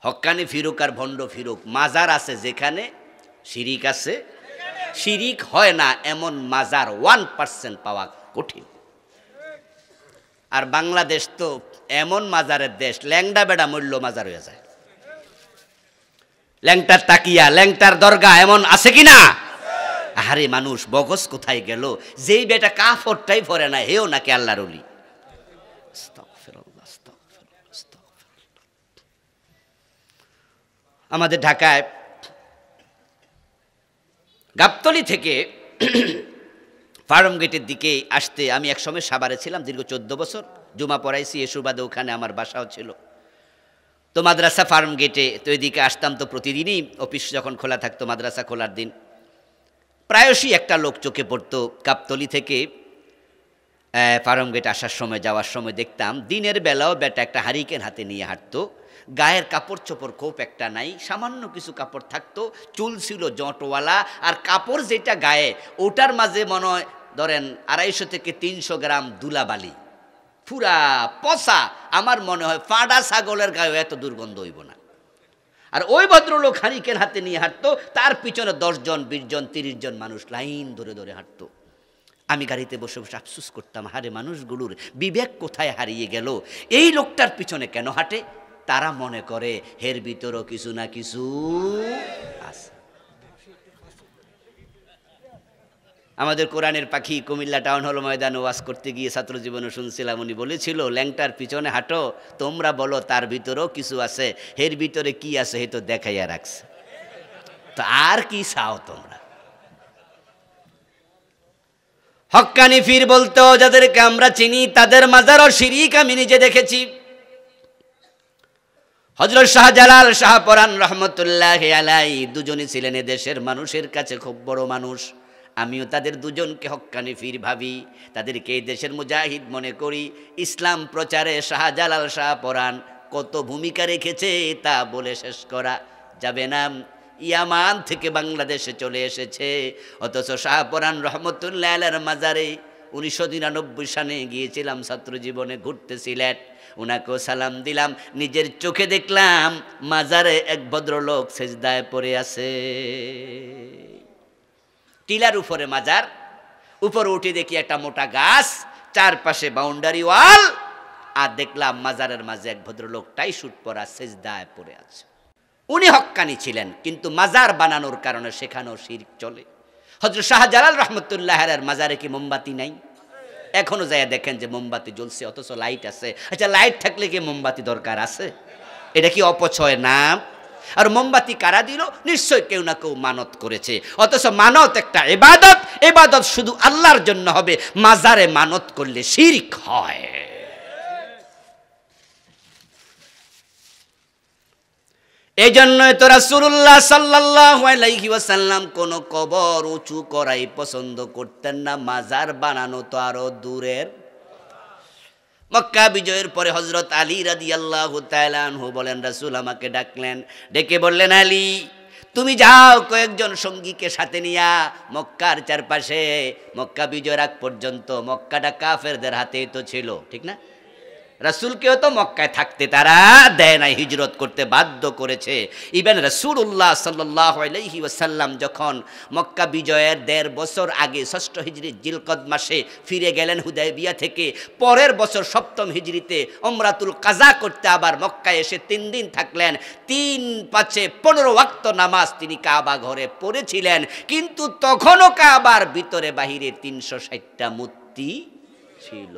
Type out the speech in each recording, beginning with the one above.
হক্কানি ফিরুক আর ভণ্ড ফিরুক, মাজার আছে যেখানে শিরিক আছে, শিরিক হয় না এমন মাজার 1% পাওয়া কঠিন। আর বাংলাদেশ তো এমন মাজারের দেশ, ল্যাংডা বেড়া মূল্য মাজার হয়ে যায়। ল্যাংটার তাকিয়া, ল্যাংটার দরগা এমন আছে কিনা? আরে মানুষ বগস কোথায় গেল? যেই বেটা কাফরটাই পরে না, হেও নাকি আল্লাহর ওলি। আমাদের ঢাকায় গাবতলী থেকে ফার্ম গেটের দিকে আসতে, আমি একসময় সাভারে ছিলাম দীর্ঘ 14 বছর, জুমা পড়াইছি এসুবাদে, ওখানে আমার বাসাও ছিল। তো মাদ্রাসা ফার্ম গেটে, তো এদিকে আসতাম তো প্রতিদিনই, অফিস যখন খোলা থাকতো মাদ্রাসা খোলার দিন প্রায়শই একটা লোক চোখে পড়তো। গাবতলী থেকে ফার্ম গেট আসার সময়, যাওয়ার সময় দেখতাম দিনের বেলাও বেটা একটা হারিকেন হাতে নিয়ে হাঁটতো, গায়ের কাপড় চোপড় খুব একটা নাই, সামান্য কিছু কাপড় থাকতো, চুল ছিল জটওয়ালা, আর কাপড় যেটা গায়ে ওটার মাঝে মনে হয় ধরেন 250 থেকে 300 গ্রাম দুলাবালি, পুরা পচা। আমার মনে হয় ফাঁড়া ছাগলের গায়ে এত দুর্গন্ধ হইব না। আর ওই ভদ্রলোক হারিকেন হাতে নিয়ে হাঁটতো, তার পিছনে 10 জন 20 জন 30 জন মানুষ লাইন ধরে ধরে হাঁটতো। আমি গাড়িতে বসে বসে আফসোস করতাম, হারে মানুষগুলোর বিবেক কোথায় হারিয়ে গেল, এই লোকটার পিছনে কেন হাঁটে? তারা মনে করে এর ভিতরও কিছু না কিছু আছে। আমাদের কোরআনের পাখি কুমিল্লা টাউন হল ময়দানে ওয়াজ করতে গিয়ে ছাত্র জীবনে শুনছিলাম, উনি বলেছিল, ল্যাংটার পিছনে হাঁটো, তোমরা বলো তার ভিতরেও কিছু আছে, এর ভিতরে কি আছে হে তো দেখাইয়া রাখছে, তো আর কি চাও তোমরা? হক্কানি ফির বলতো যাদেরকে আমরা চিনি, তাদের মাজারও শিরিক আমি নিজে দেখেছি। হযরত শাহজালাল শাহপরান রহমতুল্লাহি আলাইহি দুজনই ছিলেন এদেশের মানুষের কাছে খুব বড় মানুষ। আমিও তাদের দুজনকে হক্কানি ফির ভাবি, তাদেরকে এই দেশের মুজাহিদ মনে করি। ইসলাম প্রচারে শাহজালাল শাহপরান কত ভূমিকা রেখেছে তা বলে শেষ করা যাবে না। ইয়ামান থেকে বাংলাদেশে চলে এসেছে, অথচ শাহপরান রহমতুল্লাহ আলাইহির মাজারে 1999 সালে গিয়েছিলাম ছাত্র জীবনে, ঘুরতেছিলেন, ওনাকেও সালাম দিলাম, নিজের চোখে দেখলাম মাজারে এক ভদ্রলোক সেজদায় পড়ে আছে। টিলার উপরে মাজার, উপরে উঠে দেখি একটা মোটা গাছ, চারপাশে বাউন্ডারি ওয়াল, আর দেখলাম মাজারের মাঝে এক ভদ্রলোক টাই শুট পরা সেজদায় পড়ে আছে। উনি হক্কানি ছিলেন, কিন্তু মাজার বানানোর কারণে সেখানেও শিরক চলে। হযরত শাহজালাল রাহমাতুল্লাহ আলাইহির মাজারে কি মোমবাতি নাই? এখনো যায় দেখেন যে মোমবাতি জ্বলছে, অথচ লাইট আছে। আচ্ছা, লাইট থাকলে কি মোমবাতি দরকার আছে? এটা কি অপচয় না? আর মোমবাতি কারা দিল? নিশ্চয় কেউ না কেউ মানত করেছে। অথচ মানত একটা ইবাদত, ইবাদত শুধু আল্লাহর জন্য হবে, মাজারে মানত করলে শিরক হয়। এই জন্যই তো রাসূলুল্লাহ সাল্লাল্লাহু আলাইহি ওয়াসাল্লাম কোন কবর উঁচু করাই পছন্দ করতেন না, মাজার বানানো তো আরো দূরের। মক্কা বিজয়ের পরে হযরত আলী রাদিয়াল্লাহু তাআলা আনহু বলেন, রাসূল আমাকে ডাকলেন, ডেকে বললেন, আলী তুমি যাও কয়েকজন সঙ্গীকে সাথে নিয়া মক্কার চারপাশে, মক্কা বিজয়ের আগ পর্যন্ত মক্কাটা কাফেরদের হাতেই তো ছিল, ঠিক না? রাসূলকেও তো মক্কায় থাকতে তারা দেয় নাই, হিজরত করতে বাধ্য করেছে। ইভেন রাসূলুল্লাহ সাল্লাল্লাহু আলাইহি ওয়াসাল্লাম যখন মক্কা বিজয়ের 1.5 বছর আগে 6 হিজরি জিলকদ মাসে ফিরে গেলেন হুদায়বিয়া থেকে, পরের বছর 7ম হিজরিতে উমরাতুল কাজা করতে আবার মক্কায় এসে 3 দিন থাকলেন। 3-5 15 ওয়াক্ত নামাজ তিনি কাবা ঘরে পড়েছিলেন, কিন্তু তখনও কাবার ভিতরে বাহিরে 360টা মূর্তি ছিল।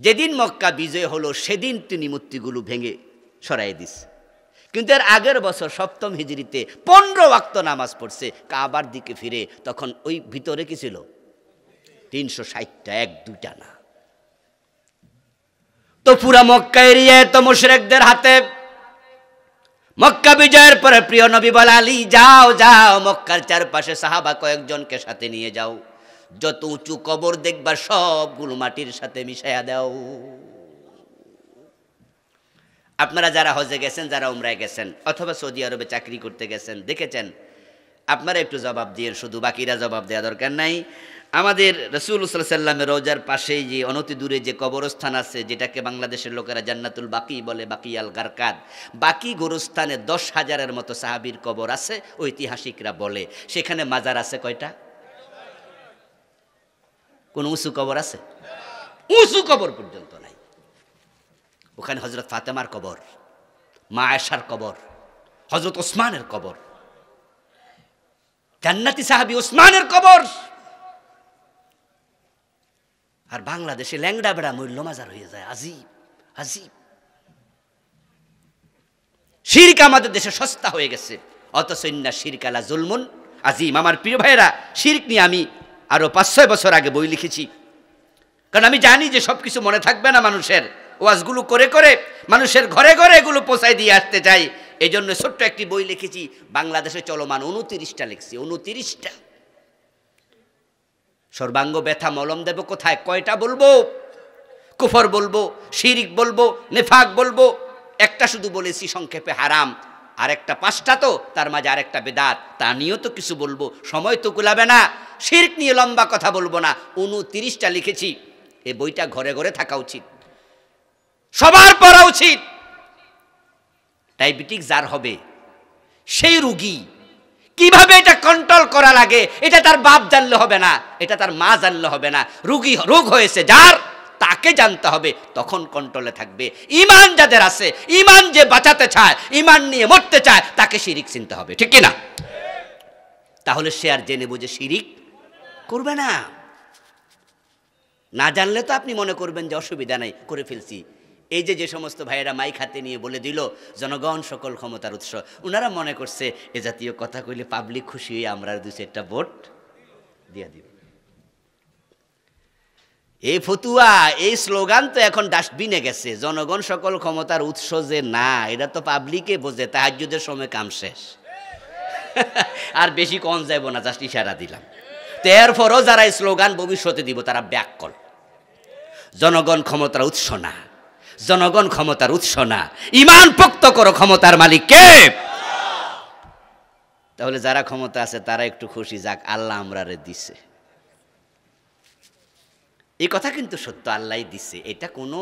যেদিন মক্কা বিজয় হলো সেদিন তিনি মূর্তিগুলো ভেঙে সরাই দিস, কিন্তু এর আগের বছর 7ম হিজরিতে 15 ওয়াক্ত নামাজ পড়ছে কাবার দিকে ফিরে, তখন ওই ভিতরে কি ছিল? 360টা, 1-2টা না। তো পুরা মক্কা এরিয়া তো মুশরিকদের হাতে। মক্কা বিজয়ের পরে প্রিয় নবী বলে, আলী যাও যাও মক্কার চারপাশে সাহাবা কয়েকজনকে সাথে নিয়ে যাও, যত উঁচু কবর দেখবা সবগুলো মাটির সাথে মিশাইয়া দাও। আপনারা যারা হজে গেছেন, যারা উমরায় গেছেন, অথবা সৌদি আরবে চাকরি করতে গেছেন, দেখেছেন, আপনারা একটু জবাব দিয়ে, শুধু বাকিরা জবাব দেওয়া দরকার নাই। আমাদের রাসূলুল্লাহ সাল্লাল্লাহু আলাইহি ওয়াসাল্লামের রওজার পাশেই যে অনতি দূরে যে কবরস্থান আছে, যেটাকে বাংলাদেশের লোকেরা জান্নাতুল বাকি বলে, বাকি আল গারকাদ, বাকি গোরস্থানে 10,000-এর মতো সাহাবীর কবর আছে ঐতিহাসিকরা বলে। সেখানে মাজার আছে কয়টা? কোন উঁচু কবর আছে? উঁচু কবর পর্যন্ত নাই। ওখানে হযরত ফাতেমার কবর, মা আয়েশার কবর, হযরত ওসমানের কবর, জান্নাতি সাহাবী ওসমানের কবর। আর বাংলাদেশে ল্যাংড়া বেড়া মূল্য মাজার হয়ে যায়। আজিব আজিব। শিরক আমাদের দেশে সস্তা হয়ে গেছে, অথচ ইন্না শিরক লা যুলমুন আজিম। আমার প্রিয় ভাইয়েরা, শিরক নিয়ে আমি আরো 5-6 বছর আগে বই লিখেছি, কারণ আমি জানি যে সবকিছু মনে থাকবে না মানুষের। ওয়াজগুলো করে করে মানুষের ঘরে ঘরে এগুলো পৌঁছায় দিয়ে আসতে চাই। এই জন্য ছোট্ট একটি বই লিখেছি, বাংলাদেশে চলমান 29টা লিখছি, 29টা। সর্বাঙ্গ ব্যথা মলম দেব কোথায়? কয়টা বলবো? কুফর বলবো, শিরিক বলবো, নেফাক বলবো, একটা শুধু বলেছি সংক্ষেপে হারাম, আর একটা 5টা, তো তার মাঝে আরেকটা বেদাত, তা নিয়েও তো কিছু বলবো, সময় তো কুলাবে না। শিরক নিয়ে লম্বা কথা বলবো না, 29টা লিখেছি। এই বইটা ঘরে ঘরে থাকা উচিত, সবার পড়া উচিত। ডায়াবেটিক যার হবে সেই রোগী কিভাবে এটা কন্ট্রোল করা লাগে, এটা তার বাপ জানলে হবে না, এটা তার মা জানলে হবে না। রোগ হয়েছে যার, তাকে জানতে হবে, তখন কন্ট্রোলে থাকবে। ঈমান যাদের আছে, ঈমান যে বাঁচাতে চায়, ঈমান নিয়ে মরতে চায়, তাকে শিরিক চিনতে হবে, ঠিক কি না? তাহলে সে আর জেনে বুঝে শিরিক করবে না। না জানলে তো আপনি মনে করবেন যে অসুবিধা নাই, করে ফেলছি। এই যে সমস্ত ভাইয়েরা মাইক হাতে নিয়ে বলে দিল জনগণ সকল ক্ষমতার উৎস, ওনারা মনে করছে এ জাতীয় কথা কইলে পাবলিক খুশি হয়ে আমরা 2-4টা ভোট দিয়ে দিব। এই ফতুয়া, এই স্লোগান তো এখন ডাস্টবিনে গেছে। জনগণ সকল ক্ষমতার উৎস যে না, এটা তো পাবলিকে বোঝে। তাহাজ্জুদের সময় কাম শেষ, আর বেশি কম যাইব না, জাস্ট ইশারা দিলাম। তো এরপরও যারা এই স্লোগান ভবিষ্যতে দিব, তারা ব্যাককল। জনগণ ক্ষমতার উৎস না, জনগণ ক্ষমতার উৎস না। ঈমান পোক্ত করো, ক্ষমতার মালিক কে? তাহলে যারা ক্ষমতা আছে তারা একটু খুশি, যাক আল্লাহ আমরারে দিছে। এই কথা কিন্তু সত্য, আল্লাহ দিছে, এটা কোনো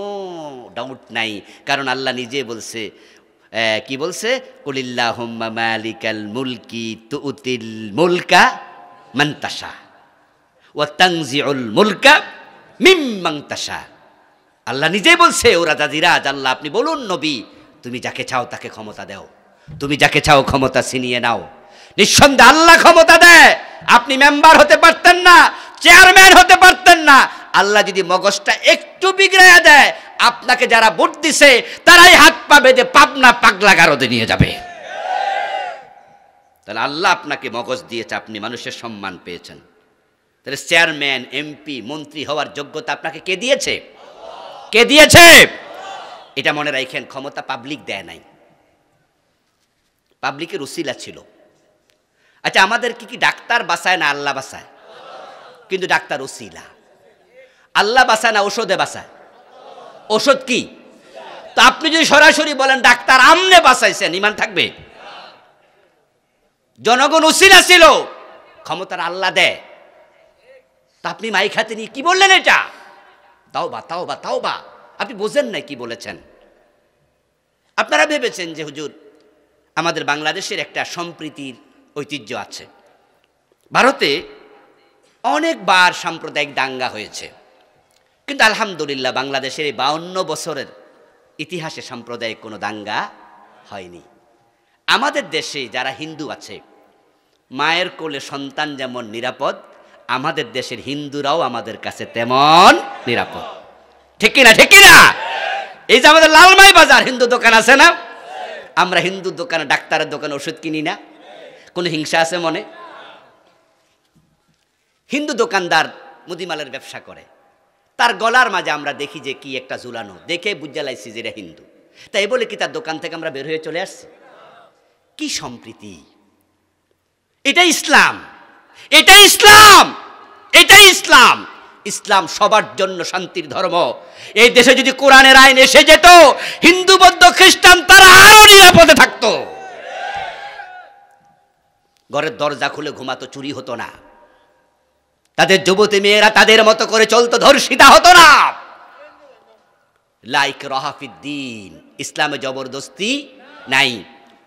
ডাউট নাই। কারণ আল্লাহ নিজে বলছে, কি বলছে? কুলিল্লাহুম্মা মালিকাল মুলকি তুতিল মুলকা মান তাশা ওয়া তানজিউল মুলকা মিম্মান তাশা। আল্লাহ নিজেই বলছে, ও রাজাজিরাজ, আল্লাহ আপনি বলুন নবী, তুমি যাকে চাও তাকে ক্ষমতা দাও, তুমি যাকে চাও ক্ষমতা ছিনিয়ে নাও। নিঃসন্দেহে আল্লাহ ক্ষমতা দেয়। আপনি মেম্বার হতে পারতেন না, চেয়ারম্যান হতে পারতেন না। আল্লাহ যদি মগজটা একটু বিগড়াইয়া দেয়, আপনাকে যারা ভোট দিছে তারাই হাত পা বেঁধে পাবনা পাগলা গারদে নিয়ে যাবে। তাহলে আল্লাহ আপনাকে মগজ দিয়েছে, আপনি মানুষের সম্মান পেয়েছেন। তাহলে চেয়ারম্যান, এমপি, মন্ত্রী হওয়ার যোগ্যতা আপনাকে কে দিয়েছে? কে দিয়েছে? এটা মনে রাখেন, ক্ষমতা পাবলিক দেয় নাই, পাবলিকের উসিলা ছিল। আচ্ছা, আমাদের কি ডাক্তার বাঁচায় না আল্লাহ বাঁচায়? কিন্তু ডাক্তার উসিলা, আল্লাহ বাঁচায় না ঔষধে বাঁচায়? ঔষধ কি? তো আপনি যদি সরাসরি বলেন ডাক্তার আমনে বাঁচাইছেন, ঈমান থাকবে? জনগণ উসিলা ছিল, ক্ষমতার আল্লাহ দেয়। তা আপনি মাইক হাতে নিয়ে কি বললেন? এটা তাওবা তাওবা তাওবা। আপনি বোঝেন না কি বলেছেন। আপনারা ভেবেছেন যে হুজুর আমাদের বাংলাদেশের একটা সম্প্রীতির ঐতিহ্য আছে। ভারতে অনেকবার সাম্প্রদায়িক দাঙ্গা হয়েছে, কিন্তু আলহামদুলিল্লাহ বাংলাদেশের এই 52 বছরের ইতিহাসে সাম্প্রদায়িক কোনো দাঙ্গা হয়নি। আমাদের দেশে যারা হিন্দু আছে, মায়ের কোলে সন্তান যেমন নিরাপদ, আমাদের দেশের হিন্দুরাও আমাদের কাছে তেমন নিরাপদ, ঠিক কিনা? ঠিক কিনা? এই যে আমাদের লালমাই বাজার হিন্দু দোকান আছে না, আমরা হিন্দু দোকানে, ডাক্তারের দোকানে ওষুধ কিনি না। কোনো হিংসা আছে মনে? হিন্দু দোকানদার মুদিমালের ব্যবসা করে, তার গলার মাঝে আমরা দেখি যে কি একটা ঝুলানো, দেখে বুঝা লাইছি যে এটা হিন্দু। তাই বলে কি তার দোকান থেকে আমরা বের হয়ে চলে আসছি? কি সম্প্রীতি! এটা ইসলাম, এটা ইসলাম, এটাই ইসলাম। ইসলাম সবার জন্য শান্তির ধর্ম। এই দেশে যদি কোরআনের আইন এসে যেত, হিন্দু, বৌদ্ধ, খ্রিস্টান তারা আরো নিরাপদে থাকতো। ঘরের দরজা খুলে ঘুমাতো, চুরি হতো না। তাদের যুবতী মেয়েরা তাদের মতো করে চলতো, ধর্ষিতা হতো না। লাইক রহাফিদ্দিন, ইসলামে জবরদস্তি নাই।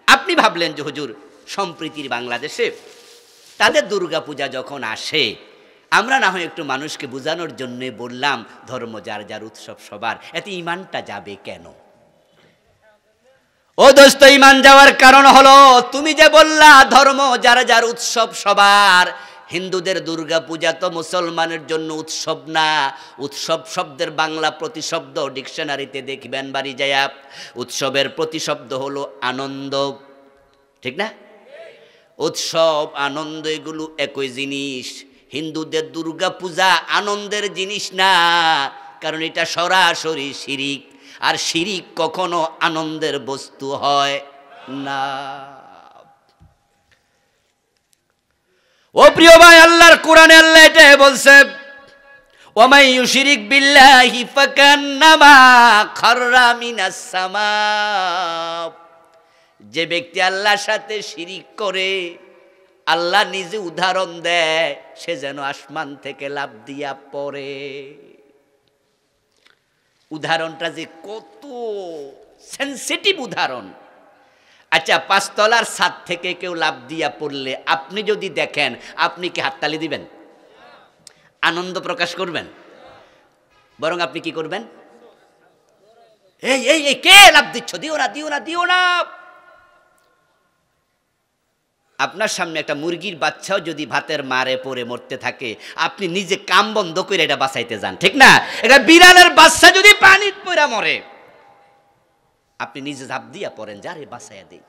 আপনি ভাবলেন যে হুজুর সম্প্রীতির বাংলাদেশে তাদের দুর্গাপূজা যখন আসে, আমরা না হয় একটু মানুষকে বোঝানোর জন্য বললাম ধর্ম যার যার উৎসব সবার, এতে ইমানটা যাবে কেন? ও দোস্ত, ইমান যাওয়ার কারণ হলো তুমি যে বললা ধর্ম যার যার উৎসব সবার। হিন্দুদের দুর্গা পূজা তো মুসলমানের জন্য উৎসব না। উৎসব শব্দের বাংলা প্রতিশব্দ ডিকশনারিতে দেখবেন বাড়ি যায়া, উৎসবের প্রতিশব্দ হলো আনন্দ, ঠিক না? উৎসব আনন্দ এগুলো একই জিনিস। হিন্দুদের দুর্গা পূজা আনন্দের জিনিস না, কারণ এটা সরাসরি শিরিক, আর শিরিক কখনো আনন্দের বস্তু হয় না। ও প্রিয় ভাই, আল্লাহর কোরআনে আল্লাহ এটা বলছে, ওয়ামাই ইউশরিক বিল্লাহি ফাকান্নামা খাররা মিনাস সামা। যে ব্যক্তি আল্লাহর সাথে শিরিক করে, আল্লাহ নিজে উদাহরণ দেয় সে যেন আসমান থেকে লাফ দিয়া পড়ে। উদাহরণটা যে কত সেনসিটিভ উদাহরণ। আচ্ছা, 5 তলার ছাদ থেকে কেউ লাফ দিয়া পড়লে আপনি যদি দেখেন, আপনি কি হাততালি দিবেন? আনন্দ প্রকাশ করবেন? বরং আপনি কি করবেন? এই এই এই কে লাফ দিচ্ছ, দিও না দিও না দিও না। আপনার সামনে একটা মুরগির বাচ্চাও যদি ভাতের মারে পড়ে মরতে থাকে, আপনি নিজে কাম বন্ধ করে এটা বাঁচাইতে যান, ঠিক না? এটা বিড়ালের বাচ্চা যদি পানির পড়ে মরে, আপনি নিজে ঝাঁপ দিয়া পড়েন, যারে বাঁচাইয়া দেই।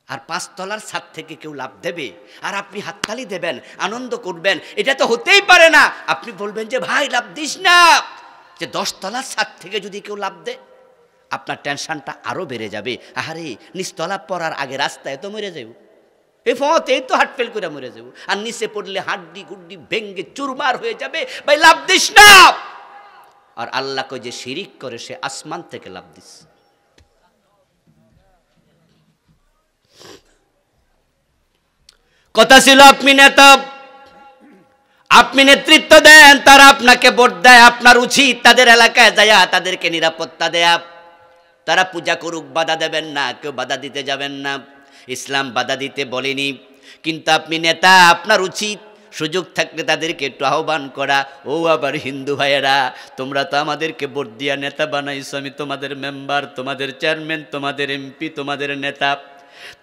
আর 5 তলার ছাদ থেকে কেউ লাফ দেবে আর আপনি হাততালি দেবেন, আনন্দ করবেন, এটা তো হতেই পারে না। আপনি বলবেন যে ভাই লাফ দিস না। যে 10 তলার ছাদ থেকে যদি কেউ লাফ দেয়, আপনার টেনশনটা আরো বেড়ে যাবে। আরে নিচতলা পড়ার আগে রাস্তায় তো মরে যাবো, এই ফতে তো হাট ফেল করে মরে যাবো, আর নিচে পড়লে হাড্ডি গুড্ডি ভেঙ্গে চুরমার হয়ে যাবে। ভাই লাফ দিস না। আর আল্লাহ কই যে শিরিক করে সে আসমান থেকে লাফ দিস। কথা ছিল আপনি নেতা, আপনি নেতৃত্ব দেন, তারা আপনাকে ভোট দেয়, আপনার উচিত তাদের এলাকায় যায়া তাদেরকে নিরাপত্তা দেয়া। তারা পূজা করুক, বাধা দেবেন না, কেউ বাধা দিতে যাবেন না। ইসলাম বাধা দিতে বলেনি, কিন্তু আপনি নেতা, আপনার উচিত সুযোগ থাকলে তাদেরকে একটু আহ্বান করা। ও আবার হিন্দু ভাইয়েরা, তোমরা তো আমাদেরকে ভোট দিয়া নেতা বানাইছো, আমি তোমাদের মেম্বার, তোমাদের চেয়ারম্যান, তোমাদের এমপি, তোমাদের নেতা।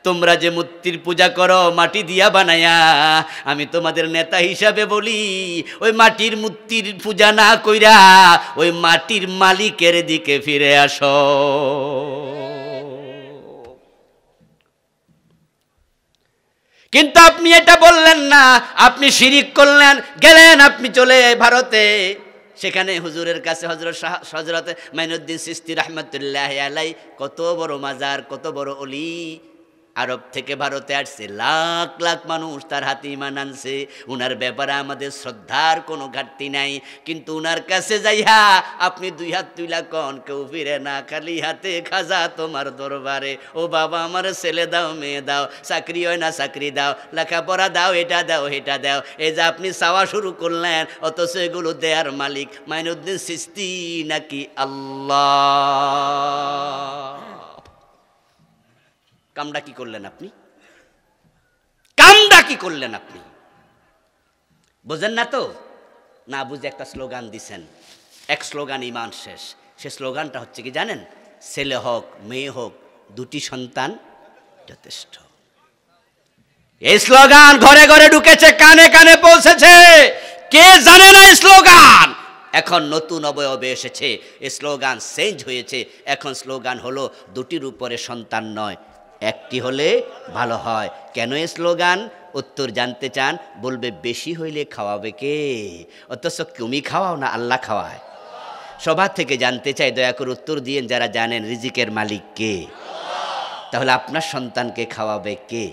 তোমরা যে মূর্তির পূজা করো মাটি দিয়া বানায়া, আমি তোমাদের নেতা হিসাবে বলি, ওই মাটির মূর্তির পূজা না কইরা ওই মাটির মালিকের দিকে ফিরে আসো। কিন্তু আপনি এটা বললেন না, আপনি শিরিক করলেন, গেলেন আপনি চলে ভারতে। সেখানে হুজুরের কাছে হযরত মাইনুদ্দিন চিশতি রাহমাতুল্লাহি আলাইহি কত বড় মাজার, কত বড় ওলি। আরব থেকে ভারতে আসছে, লাখ লাখ মানুষ তার হাতে ঈমান আনছে। উনার ব্যাপারে আমাদের শ্রদ্ধার কোনো ঘাটতি নাই, কিন্তু উনার কাছে যাইয়া আপনি 2 হাত তুইলা কন, কেউ ফিরে না, খালি হাতে খাজা তোমার দরবারে। ও বাবা, আমার ছেলে দাও, মেয়ে দাও, চাকরি হয় না চাকরি দাও, লেখাপড়া দাও, এটা দাও এটা দাও। এই যে আপনি চাওয়া শুরু করলেন, অথচ এগুলো দেয়ার মালিক মাইনুদ্দিন চিশতি নাকি আল্লাহ। কামটা কি করলেন আপনি? কামটা কি করলেন আপনি? বুঝেন না তো? না বুঝে একটা স্লোগান দিছেন, এক স্লোগান ইমান শেষ। সে স্লোগানটা হচ্ছে কি জানেন? ছেলে হোক মেয়ে হোক 2টি সন্তান যথেষ্ট। এই স্লোগান ঘরে ঘরে ঢুকেছে, কানে কানে পৌঁছেছে। কে জানে না এই স্লোগান? এখন নতুন অবয়বে এসেছে, এই স্লোগান চেঞ্জ হয়েছে। এখন স্লোগান হলো 2টির উপরে সন্তান নয়, 1টি হলে ভালো হয়। কেন এই স্লোগান? উত্তর জানতে চান? বলবে বেশি হইলে খাওয়াবে কে? অথচ তুমি খাওয়াও না, আল্লাহ খাওয়ায়। সবার থেকে জানতে চাই, দয়া করে উত্তর দিয়েন যারা জানেন রিজিকের মালিক কে। তাহলে আপনার সন্তানকে খাওয়াবে কে?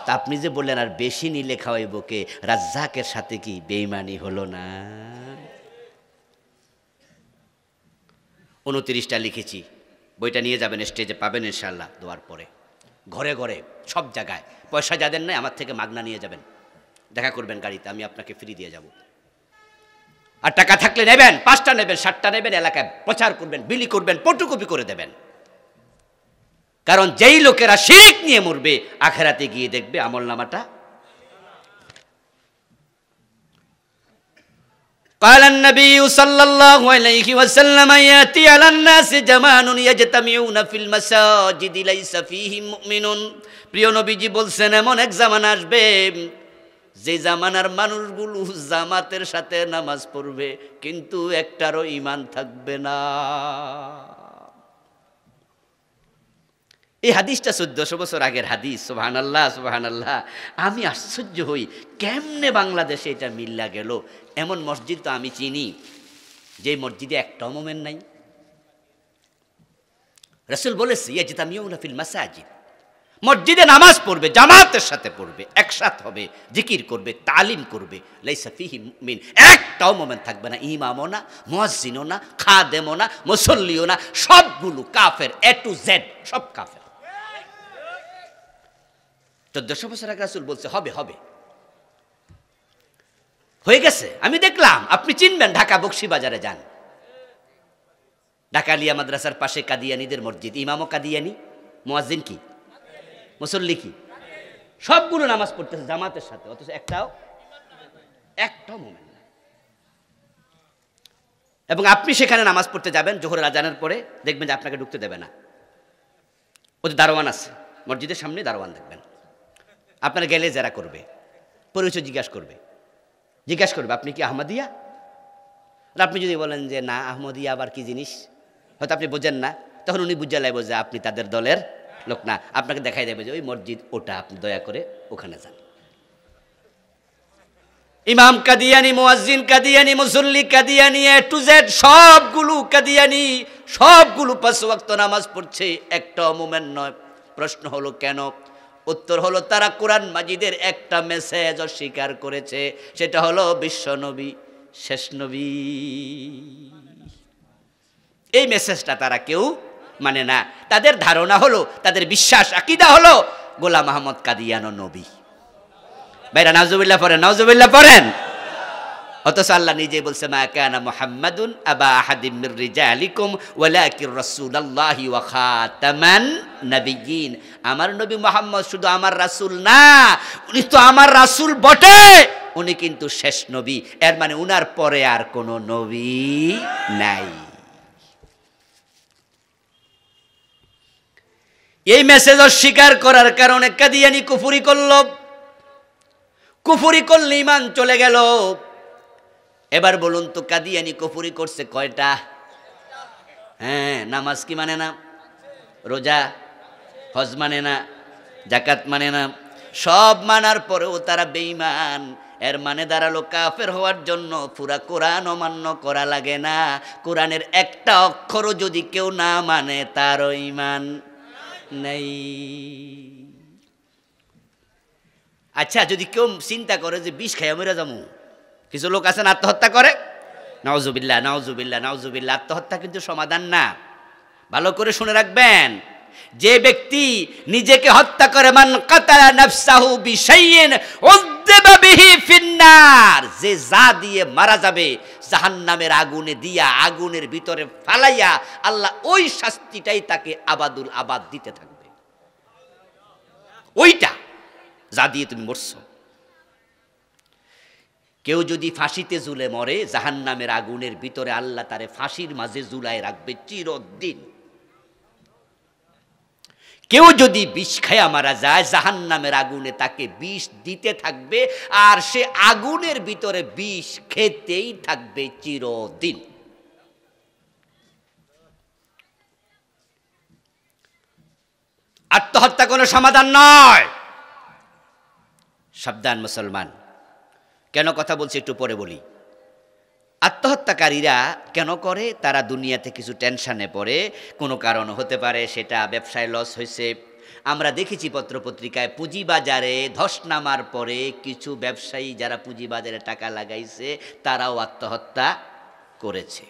তা আপনি যে বললেন আর বেশি নিলে খাওয়াইব কে, রাজ্জাকের সাথে কি বেঈমানি হলো না? 29টা লিখেছি, বইটা নিয়ে যাবেন, স্টেজে পাবেন ইনশাআল্লাহ দোয়ার পরে। ঘরে ঘরে সব জায়গায়, পয়সা যাদের নাই আমার থেকে মাগনা নিয়ে যাবেন। দেখা করবেন গাড়িতে, আমি আপনাকে ফ্রি দিয়ে যাব। আর টাকা থাকলে নেবেন, 5টা নেবেন, 7টা নেবেন, এলাকায় প্রচার করবেন, বিলি করবেন, ফটোকপি করে দেবেন। কারণ যেই লোকেরা শিরক নিয়ে মরবে, আখেরাতে গিয়ে দেখবে আমলনামাটা। قال النبي صلى الله عليه وسلم يأتي على الناس زمان يجتمعون في المساجد ليس فيهم مؤمن। প্রিয় নবীজি বলছেন, এমন এক জামানা আসবে যে জামানার মানুষগুলো জামাতের সাথে নামাজ পড়বে কিন্তু একটারও ঈমান থাকবে না। এই হাদিসটা 1400 বছর আগের হাদিস। সুবহানাল্লাহ, সুবহানাল্লাহ। আমি আশ্চর্য হই কেমনে বাংলাদেশে এটা মিল্লা গেল। এমন মসজিদ তো আমি চিনি যে মসজিদে একটাও মোমেন নাই। রাসূল বলেছে ইয়াজতামিউনা ফিল মাসাজিদ, মসজিদে নামাজ পড়বে, জামাতের সাথে পড়বে, একসাথে হবে, জিকির করবে, তালিম করবে, লাইসা ফিহি মুমিন, একটাও মোমেন থাকবে না। ইমামও না, মুয়াজ্জিনও না, খাদেমও না, মুসল্লিও না, সবগুলো কাফের, এ টু জেড সব কাফের। 1400 বছর আগে রাসূল বলছে হবে, হবে, হয়ে গেছে। আমি দেখলাম, আপনি চিনবেন, ঢাকা বকশীবাজারে যান, ঢাকা আলিয়া মাদ্রাসার পাশে কাদিয়ানীদের মসজিদ, ইমামও কাদিয়ানী, মুয়াজ্জিন কি, মুসল্লি কি, সবগুলো নামাজ পড়তেছে জামাতের সাথে, অথচ একটাও মোমেন না। এবং আপনি সেখানে নামাজ পড়তে যাবেন জোহরের আজানের পরে, দেখবেন যে আপনাকে ঢুকতে দেবে না। ওদের দারোয়ান আছে, মসজিদের সামনে দারোয়ান দেখবেন, আপনারা গেলে যারা করবে, পরিচয় জিজ্ঞাসা করবে আপনি কি আহমদিয়া? আর আপনি যদি বলেন যে না, আহমদিয়া আবার কি জিনিস, হয়তো আপনি বোঝেন না, তখন উনি বুঝে লাইব যে আপনি তাদের দলের লোক না। আপনাকে দেখাই দেবে যে ওই মসজিদ ওটা, আপনি দয়া করে ওখানে যান। ইমাম কাদিয়ানি, মুয়াজ্জিন কাদিয়ানি, মুসল্লি কাদিয়ানি, এ টু জেড সবগুলো কাদিয়ানি, সবগুলো 5 ওয়াক্ত নামাজ পড়ছে, একটাও মোমেন নয়। প্রশ্ন হলো কেন? উত্তর হলো তারা কোরআন মাজিদের একটা মেসেজ অস্বীকার করেছে, সেটা হলো বিশ্ব নবী শেষ নবী। এই মেসেজটা তারা কেউ মানে না। তাদের ধারণা হলো, তাদের বিশ্বাস আকীদা হলো গোলাম আহমদ কাদিয়ানো নবী। ভাইরা নাউজুবিল্লাহ পড়েন, নাউজুবিল্লাহ পড়েন। অথচ আল্লাহ নিজে বলছে, মা কানা মুহাম্মাদুন আবা আহাদিম মির রিজালিকুম ওয়ালাকির রাসূলুল্লাহি ওয়া খাতামান নাবিয়্যিন। আমার নবী মুহাম্মদ শুধু আমার রাসূল না, উনি তো আমার রাসূল বটে, উনি কিন্তু শেষ নবী। এর মানে উনার পরে আর কোনো নবী নাই। এই মেসেজ অস্বীকার করার কারণে কাদিয়ানি কুফরি করল। কুফরি করলে ঈমান চলে গেল। এবার বলুন তো, কাদিয়ানি কুফরি করছে কয়টা? হ্যাঁ, নামাজ কি মানে না, রোজা হজ মানে না, যাকাত মানে না, সব মানার পরেও তারা বেঈমান। এর মানে দাঁড়ালো কাফের হওয়ার জন্য পুরা কোরআন অমান্য করা লাগে না। কোরআনের একটা অক্ষরও যদি কেউ না মানে তারও ঈমান নেই। আচ্ছা, যদি কেউ চিন্তা করে যে বিষ খাইয়া মরে যাবো, কিছু লোক আছেন আত্মহত্যা করে, নাউজুবিল্লাহ, নাউজুবিল্লাহ, নাউজুবিল্লাহ। আত্মহত্যা কিন্তু সমাধান না, ভালো করে শুনে রাখবেন। যে ব্যক্তি নিজেকে হত্যা করে, মান কাতালা নাফসাহু বিশাইইন উযযিবা বিহি ফিন্নার, যে যা দিয়ে মারা যাবে জাহান্নামের আগুনে দিয়া, আগুনের ভিতরে ফালাইয়া আল্লাহ ওই শাস্তিটাই তাকে আবাদুল আবাদ দিতে থাকবে। ওইটা যা দিয়ে তুমি মরছো। কেউ যদি ফাঁসিতে ঝুলে মরে, জাহান্নামের আগুনের ভিতরে আল্লাহ তারে ফাঁসির মাঝে ঝুলায় রাখবে চিরদিন। কেউ যদি বিষ খায়া মারা যায়, জাহান্নামের আগুনে তাকে বিষ দিতে থাকবে, আর সে আগুনের ভিতরে বিষ খেতেই থাকবে চিরদিন। আত্মহত্যা কোনো সমাধান নয়। সাবধান মুসলমান। কেন কথা বলছি একটু পরে বলি। আত্মহত্যাকারীরা কেন করে? তারা দুনিয়াতে কিছু টেনশনে পড়ে, কোনো কারণ হতে পারে, সেটা ব্যবসায় লস হয়েছে। আমরা দেখেছি পত্রপত্রিকায়, পুঁজিবাজারে ধস নামার পরে কিছু ব্যবসায়ী যারা পুঁজিবাজারে টাকা লাগাইছে তারাও আত্মহত্যা করেছে।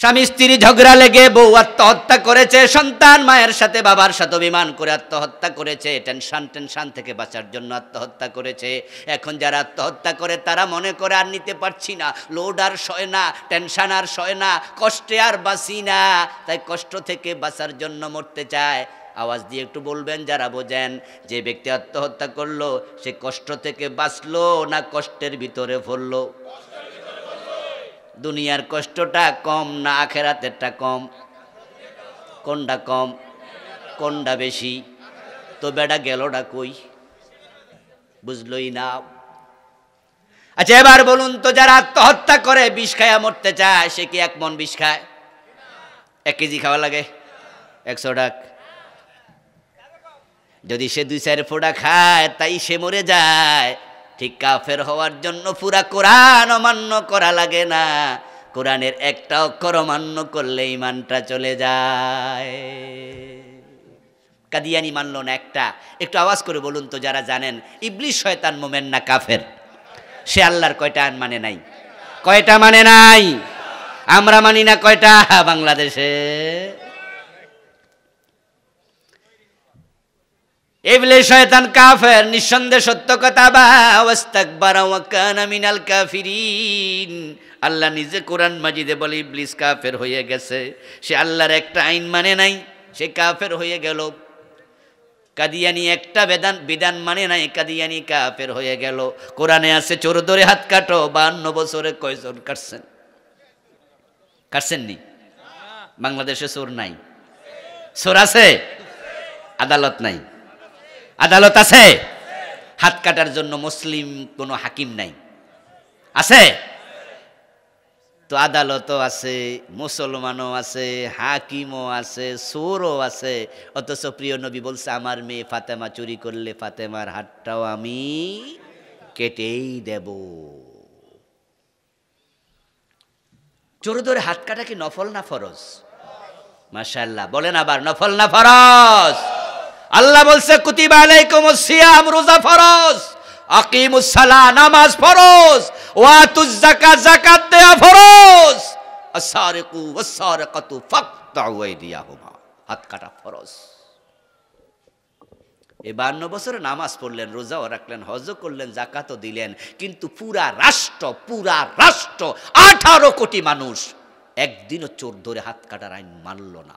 স্বামী স্ত্রী ঝগড়া লেগে বউ আত্মহত্যা করেছে, সন্তান মায়ের সাথে বাবার সাথে অভিমান করে আত্মহত্যা করেছে, টেনশন থেকে বাঁচার জন্য আত্মহত্যা করেছে। এখন যারা আত্মহত্যা করে তারা মনে করে আর নিতে পারছি না, লোড আর সয় না, টেনশন আর সয় না, কষ্টে আর বাঁচি না, তাই কষ্ট থেকে বাঁচার জন্য মরতে চায়। আওয়াজ দিয়ে একটু বলবেন যারা বোঝেন, যে ব্যক্তি আত্মহত্যা করলো সে কষ্ট থেকে বাঁচলো না কষ্টের ভিতরে পড়লো? দুনিয়ার কষ্টটা কম না আখেরাতেরটা কম? কোনটা কম, কোনটা বেশি? তো বেটা গেলটা কই, বুঝলই না। আচ্ছা এবার বলুন তো, যারা আত্মহত্যা করে বিষ খায়া মরতে চায়, সে কি 1 মণ বিষ খায়? 1 কেজি খাওয়া লাগে 100 টাকা। যদি সে 2-4 ফোঁটা খায় তাই সে মরে যায়। ঠিক কাফের হওয়ার জন্য পুরা কোরআন অমান্য করা লাগে না, কোরআনের একটা অক্ষর অমান্য করলে ঈমানটা চলে যায়। কাদিয়ানি মানল না একটা। একটু আওয়াজ করে বলুন তো যারা জানেন, ইবলিস শয়তান মোমেন না কাফের? সে আল্লাহর কয়টা আইন মানে নাই? কয়টা মানে নাই? আমরা মানি না কয়টা বাংলাদেশে? ইবলিস শয়তান কাফের, নিঃসন্দেহে সত্য কথা। ওয়াস্তাকবারা ওয়া কানা মিনাল কাফিরিন। আল্লাহ নিজে কোরআন মাজিদে বলে ইবলিস কাফের হয়ে গেছে, সে আল্লাহর একটা আইন মানে নাই, সে কাফের হয়ে গেল। কাদিয়ানি একটা বিধান মানে নাই, কাদিয়ানি কাফের হয়ে গেল। কোরআনে আছে চোর ধরে হাত কাটো, 52 বছরে কয়জন কাটছেন? কাটছেননি? বাংলাদেশে চোর নাই? চোর আছে, আদালত নাই। আদালত আছে, হাত কাটার জন্য মুসলিম কোনো হাকিম নাই। আছে তো, আদালতও আছে, মুসলমানও আছে, হাকিমও আছে, চোরও আছে। অথচ প্রিয় নবী বলছে, আমার মেয়ে ফাতেমা চুরি করলে ফাতেমার হাতটাও আমি কেটেই দেব। চোর ধরে হাত কাটা কি নফল না ফরজ? মাশাআল্লাহ, বলেন আবার, নফল না ফরজ? আল্লাহ বলছে কুতিবা আলাইকুমুস সিয়াম, রোজা ফরজ, আকিমুস সালাহ, নামাজ ফরজ, ওয়াতুজ যাকাত, যাকাত দেয়া ফরজ, আস-সারিকু ওয়াস-সারিকাতু ফাকতাউ আইদিয়াহুমা, হাত কাটা ফরজ। এই 52 বছরে নামাজ পড়লেন, রোজাও রাখলেন, হজও করলেন, যাকাতও দিলেন, কিন্তু পুরা রাষ্ট্র 18 কোটি মানুষ একদিনও চোর ধরে হাত কাটার আইন মানল না।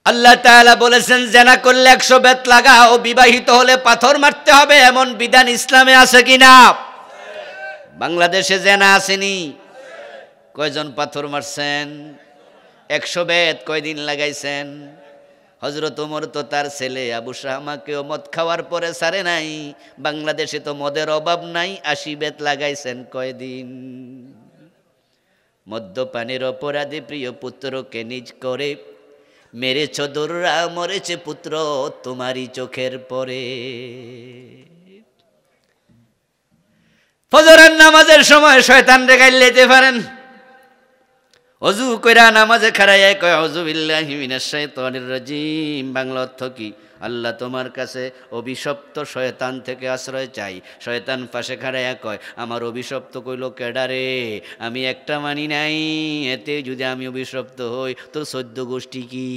আল্লাহ তাআলা বলেছেন, জেনা করলে 100 বেত লাগাও, বিবাহিত হলে পাথর মারতে হবে, এমন বিধান ইসলামে আছে কিনা? বাংলাদেশে জেনা আসেনি? কয়জন পাথর মারছেন? 100 বেত কয়দিন লাগাইছেন? হযরত ওমর তো তার ছেলে আবু শাহমাকেও মদ খাওয়ার পরে ছাড়ে নাই। বাংলাদেশে তো মদের অভাব নাই, 80 বেত লাগাইছেন কয়দিন? মদ্যপানের অপরাধে প্রিয় পুত্রকে নিজ করে মেরেছ দোররা, মরেছে পুত্র তোমারই চোখের পরে। ফজরের নামাজের সময় শয়তান রে গাইলে যেতে পারেন, ওযু কইরা নামাজে খাড়াইয়া কয় আউযু বিল্লাহি মিনাশ শাইতানির রাজিম। বাংলা অর্থ কি? আল্লাহ তোমার কাছে অভিশপ্ত শয়তান থেকে আশ্রয় চাই। শয়তান পাশে খাড়াইয়া কয়, আমার অভিশপ্ত কইল কেডারে? আমি একটা মানি নাই, এতে যদি আমি অভিশপ্ত হই তো 14 গোষ্ঠী কি?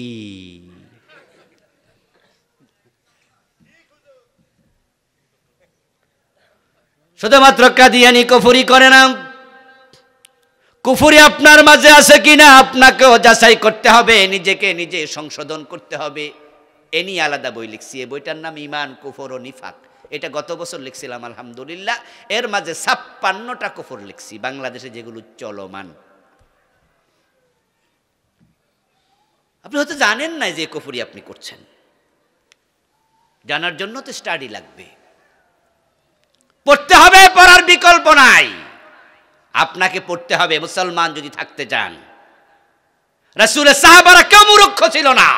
শুধুমাত্র কাদিয়ানি কুফরি করে না, কুফরি আপনার মাঝে আছে কিনা আপনাকেও যাচাই করতে হবে, নিজেকে নিজে সংশোধন করতে হবে। এ নিয়ে আলাদা বই লিখছি, এই বইটার নাম ঈমান, কুফর ও নিফাক। এটা গত বছর লিখছিলাম আলহামদুলিল্লাহ। এর মাঝে 56টা কুফর লিখছি বাংলাদেশে যেগুলো চলমান। আপনি হয়তো জানেন না যে কুফরি আপনি করছেন, জানার জন্য তো স্টাডি লাগবে, পড়তে হবে, পড়ার বিকল্প নাই, আপনাকে পড়তে হবে মুসলমান যদি থাকতে চান। রাসূলের সাহাবারা কেউ মূর্খ ছিল না।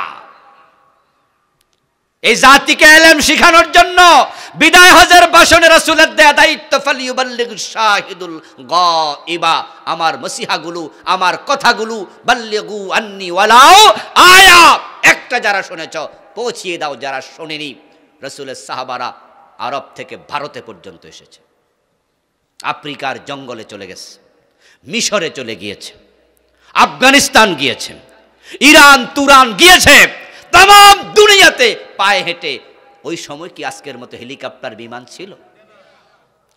এই জাতিকে ইলম শিখানোর জন্য বিদায় হজের ভাষণে রাসূলের দেয়া দায়িত্ব, ফালিয়ুবাল্লিগিশ শাহিদুল গায়বা, আমার মসিহাগুলো, আমার কথাগুলো বাল্লিগু আন্নি ওয়ালাউ আয়া, একটা যারা শুনেছ পৌঁছিয়ে দাও যারা শোনেনি। রাসূলের সাহাবারা আরব থেকে ভারতে পর্যন্ত এসেছে। আফ্রিকার জঙ্গলে চলে গেছে, মিশরে চলে গিয়েছে, আফগানিস্তান গিয়েছে, ইরান তুরান গিয়েছে, তাম দুনিয়াতে পায়ে হেঁটে। ওই সময় কি আজকের মতো হেলিকপ্টার বিমান ছিল?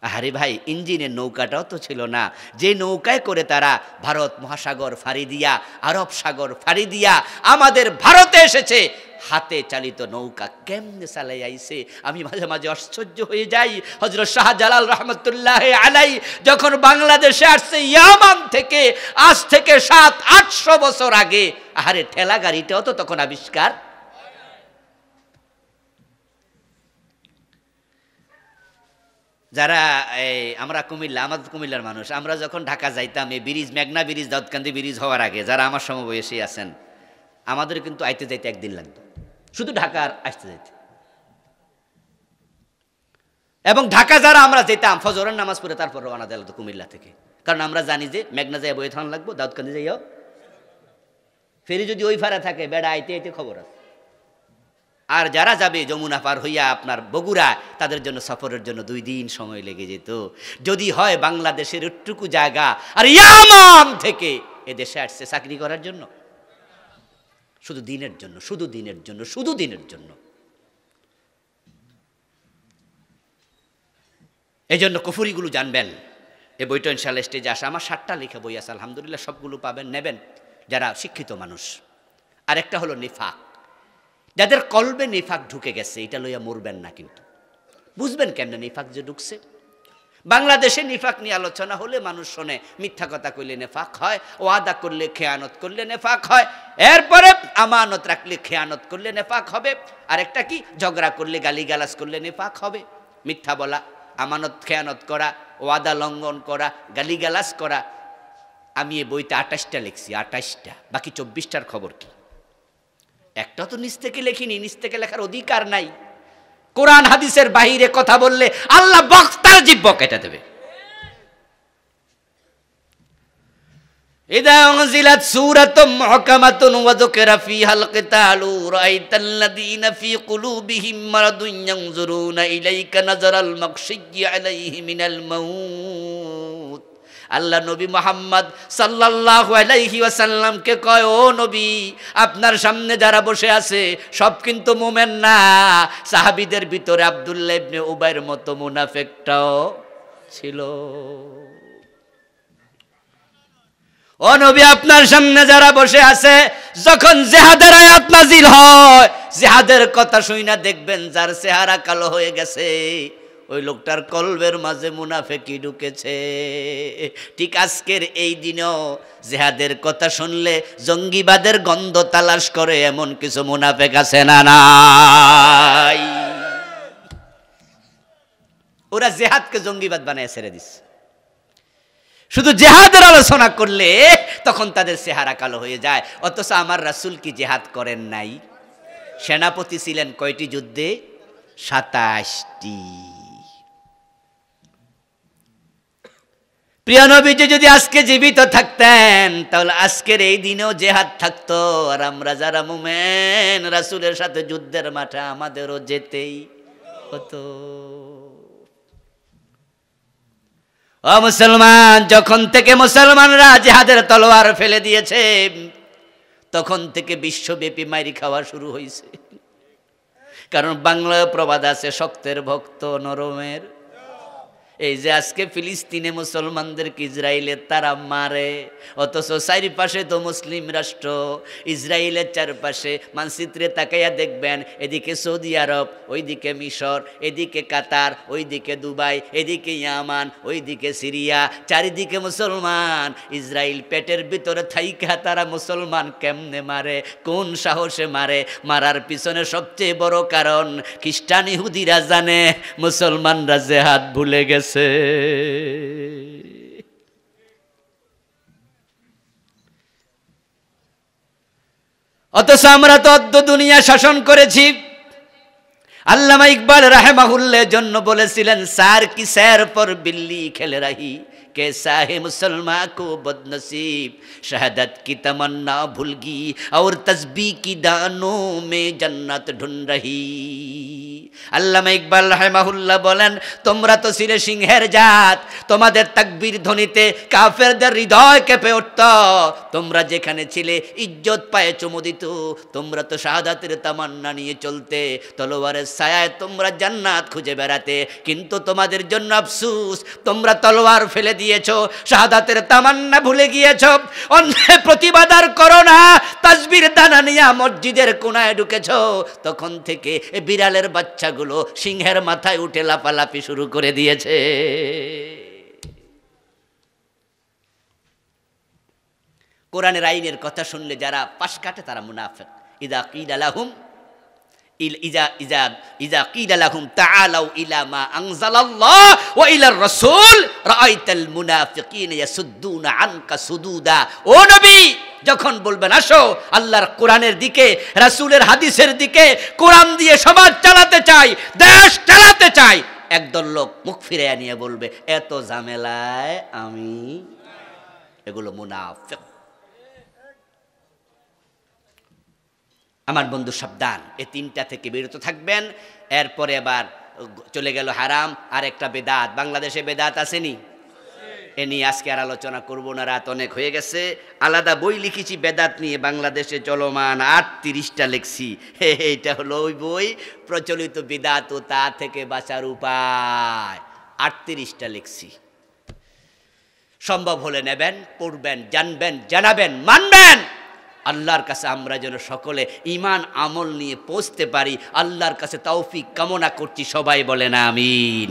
আরে ভাই, ইঞ্জিনের নৌকাটাও তো ছিল না, যে নৌকায় করে তারা ভারত মহাসাগর ফাড়ি দিয়া, আরব সাগর ফাড়ি দিয়া আমাদের ভারতে এসেছে। হাতে চালিত নৌকা কেমনে চালাই আইছে, আমি মাঝে মাঝে আশ্চর্য হয়ে যাই। হযরত শাহজালাল রহমতুল্লাহ আলাই যখন বাংলাদেশে আসছে ইয়ামান থেকে, আজ থেকে 700-800 বছর আগে, আরে ঠেলা গাড়িটাও তো তখন আবিষ্কার। যারা আমরা কুমিল্লা, আমাদের কুমিল্লার মানুষ, আমরা যখন ঢাকা যাইতাম, এই ব্রিজ, মেঘনা ব্রিজ, দাউদকান্দি ব্রিজ হওয়ার আগে, যারা আমার সমবয়সী আছেন, আমাদের কিন্তু আইতে যাইতে একদিন লাগতো, শুধু ঢাকার আসতে যাইতে। এবং ঢাকা যারা আমরা যেতাম ফজরের নামাজ পড়ে তারপর রওনা দিলাম তো কুমিল্লা থেকে, কারণ আমরা জানি যে মেঘনা যাই বয়ে থান লাগবো, দাউদকান্দি যাইও ফেরি যদি ওই ফারা থাকে, বেড়া আইতে আইতে খবর আছে। আর যারা যাবে যমুনা পার হইয়া আপনার বগুড়া, তাদের জন্য সফরের জন্য 2 দিন সময় লেগে যেত। যদি হয় বাংলাদেশের একটুকু জায়গা, আর ইয়ামান থেকে এদেশে আসছে চাকরি করার জন্য, শুধু দিনের জন্য, শুধু দিনের জন্য, শুধু দিনের জন্য। এই জন্য কুফরিগুলো জানবেন। এই বইটা ইনশাআল্লাহ স্টেজে আসা, আমার 7টা লেখা বই আছে, আলহামদুলিল্লাহ সবগুলো পাবেন, নেবেন যারা শিক্ষিত মানুষ। আরেকটা হলো নিফাক, যাদের কলবে নিফাক ঢুকে গেছে, এটা লইয়া মরবেন না, কিন্তু বুঝবেন কেমনে নিফাক যে ঢুকছে। বাংলাদেশে নিফাক নিয়ে আলোচনা হলে মানুষ শোনে, মিথ্যা কথা কইলে নেফাক হয়, ওয়াদা করলে খেয়ানত করলে নেফাক হয়, এরপরে আমানত রাখলে খেয়ানত করলে নেফাক হবে, আরেকটা কি ঝগড়া করলে, গালিগালাজ করলে নেফাক হবে। মিথ্যা বলা, আমানত খেয়ানত করা, ওয়াদা লঙ্ঘন করা, গালিগালাজ করা। আমি এই বইতে 28টা লিখছি, 28টা, বাকি 24টার খবর কি? একটা তো নিজ থেকে লেখিনি, নিজ থেকে লেখার অধিকার নাই। কোরআন হাদিসের বাহিরে কথা বললে আল্লাহ বক্তার জিহ্বা কেটে দেবে। ইদা উনজিলাত সূরাতুম মুহকামাতুন ওয়া যুকিরা ফীহাল কিতালু রাআইতাল্লাযীনা ফী কুলুবিহিম মারাদুন ইয়ানজুরুনা ইলাইকা নাযারাল মাগশিয়্যি আলাইহি মিনাল মাউত। আল্লাহ নবী মুহাম্মদ সাল্লাল্লাহু আলাইহি ওয়াসাল্লামকে কয়, ও নবী, আপনার সামনে যারা বসে আছে সব কিন্তু মুমিন না। সাহাবীদের ভিতরে আব্দুল্লাহ ইবনে উবাইর মতো মুনাফিকটাও ছিল। ও নবী, আপনার সামনে যারা বসে আছে, যখন জিহাদের আয়াত নাজিল হয়, জিহাদের কথা শুইনা দেখবেন যার চেহারা কালো হয়ে গেছে, ওই লোকটার কলবের মাঝে মুনাফিকি ঢুকেছে। ঠিক আজকের এই দিনেও জিহাদের কথা শুনলে জঙ্গিবাদের গন্ধ তালাশ করে এমন কিছু মুনাফিক আছে না নাই? ওরা জিহাদকে জঙ্গিবাদ বানায় ছেড়ে দিচ্ছে। শুধু জিহাদের আলোচনা করলে তখন তাদের চেহারা কালো হয়ে যায়। অথচ আমার রাসূল কি জিহাদ করেন নাই? সেনাপতি ছিলেন কয়টি যুদ্ধে? 27টি। প্রিয় নবীজি যদি আজকে জীবিত থাকতেন, তাহলে আজকের এই দিনেও জিহাদ থাকতো। আর আমরা যারা মুমিন, রাসূলের সাথে যুদ্ধের মাঠে আমাদেরও যেতেই হতো। ও মুসলমান, যখন থেকে মুসলমানরা জিহাদের তলোয়ার ফেলে দিয়েছে, তখন থেকে বিশ্বব্যাপী মাইরি খাওয়া শুরু হয়েছে। কারণ বাংলায় প্রবাদ আছে, শক্তের ভক্ত নরমের। এই যে আজকে ফিলিস্তিনে মুসলমানদেরকে ইসরায়েলের তারা মারে, অথচ চারিপাশে তো মুসলিম রাষ্ট্র। ইসরায়েলের চারপাশে মানচিত্রে তাকাইয়া দেখবেন, এদিকে সৌদি আরব, ওইদিকে মিশর, এদিকে কাতার, ওইদিকে দুবাই, এদিকে ইয়ামান, ওইদিকে সিরিয়া, চারিদিকে মুসলমান। ইসরায়েল পেটের ভিতরে থাইকা তারা মুসলমান কেমনে মারে, কোন সাহসে মারে? মারার পিছনে সবচেয়ে বড় কারণ খ্রিস্টান ইহুদিরা জানে মুসলমানরা জিহাদ ভুলে গেছে। অথচ আমরা তো অদ্য দুনিয়া শাসন করেছি। আল্লামা ইকবাল রাহিমাহুল্লাহ জন্য বলেছিলেন, সার কি সैर पर बिल्ली खेल रही, कैसा है मुसलमान को बदनसीब, शहादत की तमन्ना भूल गई और तस्बीह की दानों में जन्नत ढूंढ रही। আল্লামা ইকবাল রাহিমাহুল্লাহ বলেন, তোমরা তো ছিলে সিংহের জাত, তোমাদের তাকবীর ধ্বনিতে কাফেরদের হৃদয় কেঁপে উঠত। তোমরা যেখানে ছিলে ইজ্জত পায়ে চুমু দিত। তোমরা তো শাহাদাতের তামান্না নিয়ে চলতে, তলোয়ারের ছায়ায় তোমরা জান্নাত খুঁজে বেড়াতে। কিন্তু তোমাদের জন্য আফসোস, তোমরা তলোয়ার ফেলে দিয়েছো, শাহাদাতের তামান্না ভুলে গিয়েছো। অন্যের প্রতিবাদ আর করো না, তাসবির দানা নিয়ে মসজিদের কোনায় ঢুকেছো। তখন থেকে বিড়ালের বাচ্চাগুলো সিংহের মাথায় উঠে লাফালাফি শুরু করে দিয়েছে। কোরআনের আইনের কথা শুনলে যারা পাশ কাটে তারা মুনাফিক। ইযা কিলা লাহুম ইযা কিলা লাহুম তাআলাউ ইলা মা আনজালাল্লাহ ওয়া ইলার রাসূল রাআইতাল মুনাফিকিনা ইয়াসুদ্দুনা আনকা সুদুদা। ও নবী, যখন বলবেন আসো আল্লাহর কোরআনের দিকে, রাসূলের হাদিসের দিকে, কোরআন দিয়ে সমাজ চালাতে চাই, দেশ চালাতে চাই, একদল লোক মুখ ফিরে নিয়ে বলবে এত ঝামেলায় আমি। এগুলো মুনাফিক। আমার বন্ধু সাবধান, এই তিনটা থেকে বিরত থাকবেন। এরপরে আবার চলে গেল হারাম, আর একটা বেদাত। বাংলাদেশে বেদাত আসেনি, এ নিয়ে আজকে আর আলোচনা করব না, রাত অনেক হয়ে গেছে। আলাদা বই লিখেছি বেদাত নিয়ে, বাংলাদেশে চলমান 38টা লিখছি। এইটা হলো ওই বই, প্রচলিত বেদাত ও তা থেকে বাঁচার উপায়। 38টা লিখছি। সম্ভব হলে নেবেন, পড়বেন, জানবেন, জানাবেন, মানবেন। আল্লাহর কাছে আমরা যেন সকলে ঈমান আমল নিয়ে পৌঁছতে পারি, আল্লাহর কাছে তৌফিক কামনা করছি। সবাই বলেন আমিন।